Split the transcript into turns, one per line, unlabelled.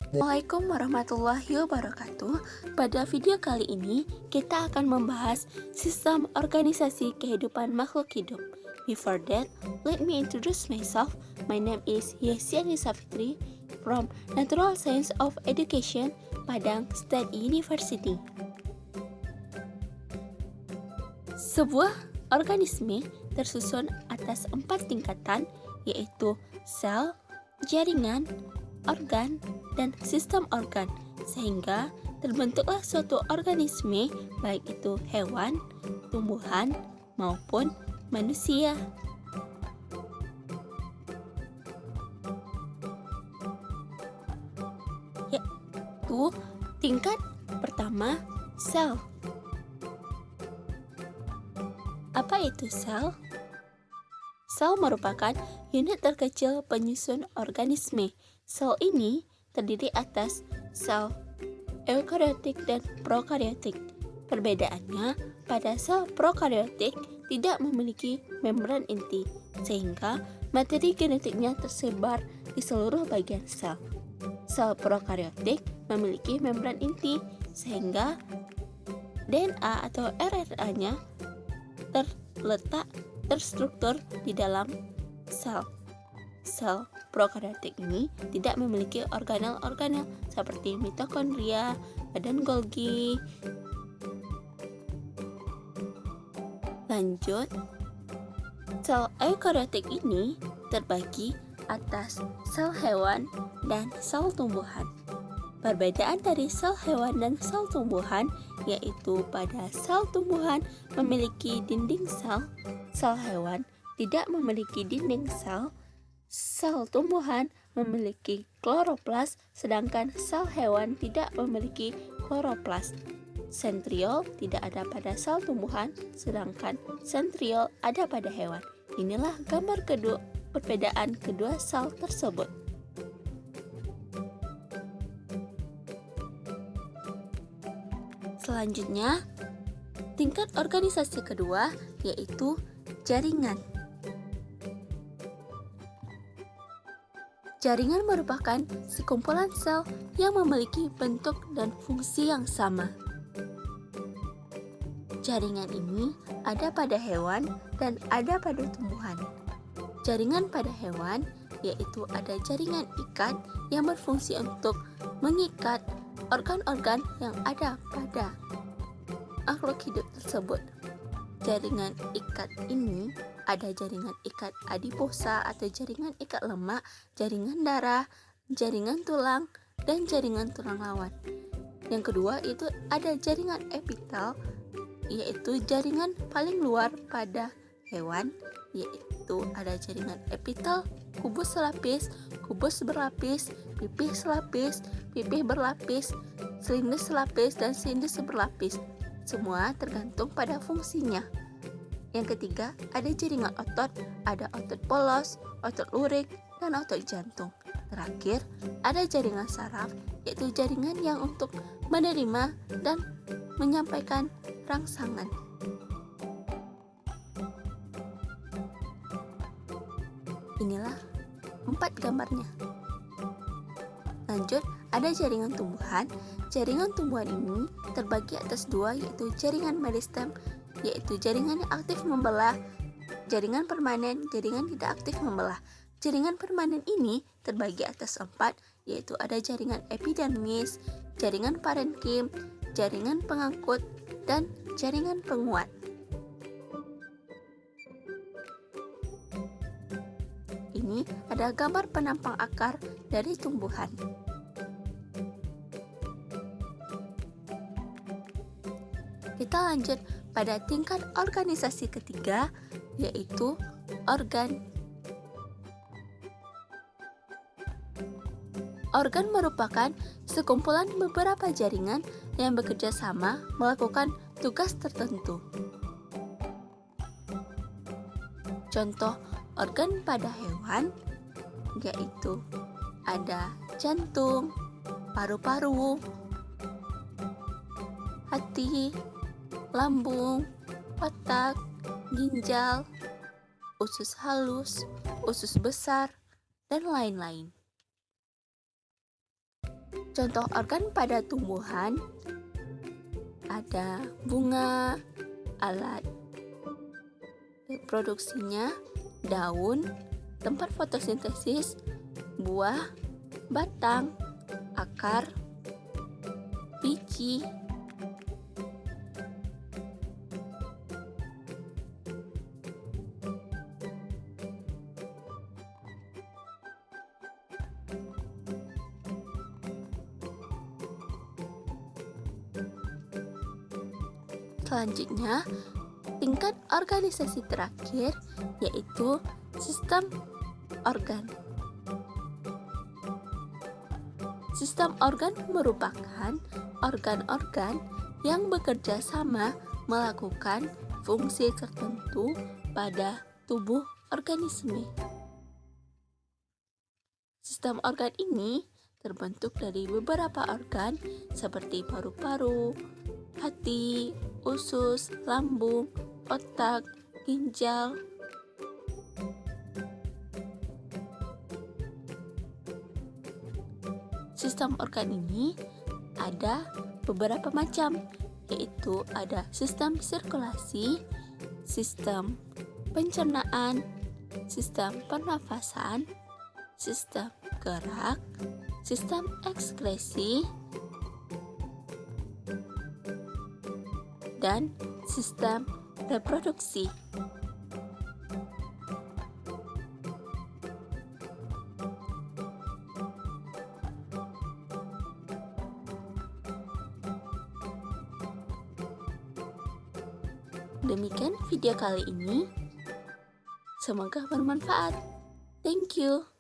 Assalamualaikum warahmatullahi wabarakatuh. Pada video kali ini, kita akan membahas sistem organisasi kehidupan makhluk hidup. Before that, let me introduce myself. My name is Yesiani Safitri from Natural Science of Education, Padang State University. Sebuah organisme tersusun atas 4 tingkatan, yaitu sel, jaringan, organ, dan sistem organ, sehingga terbentuklah suatu organisme, baik itu hewan, tumbuhan, maupun manusia. Yaitu tingkat pertama, sel. Apa itu sel? Sel merupakan unit terkecil penyusun organisme. Sel ini terdiri atas sel eukariotik dan prokariotik. Perbedaannya, pada sel prokariotik tidak memiliki membran inti, sehingga materi genetiknya tersebar di seluruh bagian sel. Sel prokariotik memiliki membran inti, sehingga DNA atau RNA-nya terstruktur di dalam sel. Sel prokariotik ini tidak memiliki organel-organel seperti mitokondria, badan Golgi. Lanjut, sel eukariotik ini terbagi atas sel hewan dan sel tumbuhan. Perbedaan dari sel hewan dan sel tumbuhan yaitu pada sel tumbuhan memiliki dinding sel, sel hewan tidak memiliki dinding sel. Sel tumbuhan memiliki kloroplas, sedangkan sel hewan tidak memiliki kloroplas. Sentriol tidak ada pada sel tumbuhan, sedangkan sentriol ada pada hewan. Inilah gambar kedua perbedaan kedua sel tersebut. Selanjutnya, tingkat organisasi kedua yaitu jaringan. Jaringan merupakan sekumpulan sel yang memiliki bentuk dan fungsi yang sama. Jaringan ini ada pada hewan dan ada pada tumbuhan. Jaringan pada hewan yaitu ada jaringan ikat yang berfungsi untuk mengikat organ-organ yang ada pada makhluk hidup tersebut. Jaringan ikat ini ada jaringan ikat adiposa atau jaringan ikat lemak, jaringan darah, jaringan tulang, dan jaringan tulang lawan. Yang kedua itu ada jaringan epitel, yaitu jaringan paling luar pada hewan, yaitu ada jaringan epitel, kubus selapis, kubus berlapis, pipih selapis, pipih berlapis, selindus selapis, dan selindus berlapis. Semua tergantung pada fungsinya. Yang ketiga, ada jaringan otot, ada otot polos, otot lurik, dan otot jantung. Terakhir, ada jaringan saraf, yaitu jaringan yang untuk menerima dan menyampaikan rangsangan. Inilah 4 gambarnya. Lanjut, ada jaringan tumbuhan. Jaringan tumbuhan ini terbagi atas 2, yaitu jaringan meristem, yaitu jaringan yang aktif membelah, jaringan permanen, jaringan tidak aktif membelah. Jaringan permanen ini terbagi atas 4, yaitu ada jaringan epidermis, jaringan parenkim, jaringan pengangkut, dan jaringan penguat. Ini ada gambar penampang akar dari tumbuhan. Kita lanjut pada tingkat organisasi ketiga, yaitu organ. Organ merupakan sekumpulan beberapa jaringan yang bekerja sama melakukan tugas tertentu. Contoh organ pada hewan yaitu ada jantung, paru-paru, hati, lambung, otak, ginjal, usus halus, usus besar, dan lain-lain. Contoh organ pada tumbuhan ada bunga, alat reproduksinya, daun, tempat fotosintesis, buah, batang, akar, biji. Selanjutnya, tingkat organisasi terakhir yaitu sistem organ. Sistem organ merupakan organ-organ yang bekerja sama melakukan fungsi tertentu pada tubuh organisme. Sistem organ ini terbentuk dari beberapa organ seperti paru-paru, hati, usus, lambung, otak, ginjal. Sistem organ ini ada beberapa macam, yaitu ada sistem sirkulasi, sistem pencernaan, sistem pernafasan, sistem gerak, sistem ekskresi, dan sistem reproduksi. Demikian video kali ini. Semoga bermanfaat. Thank you.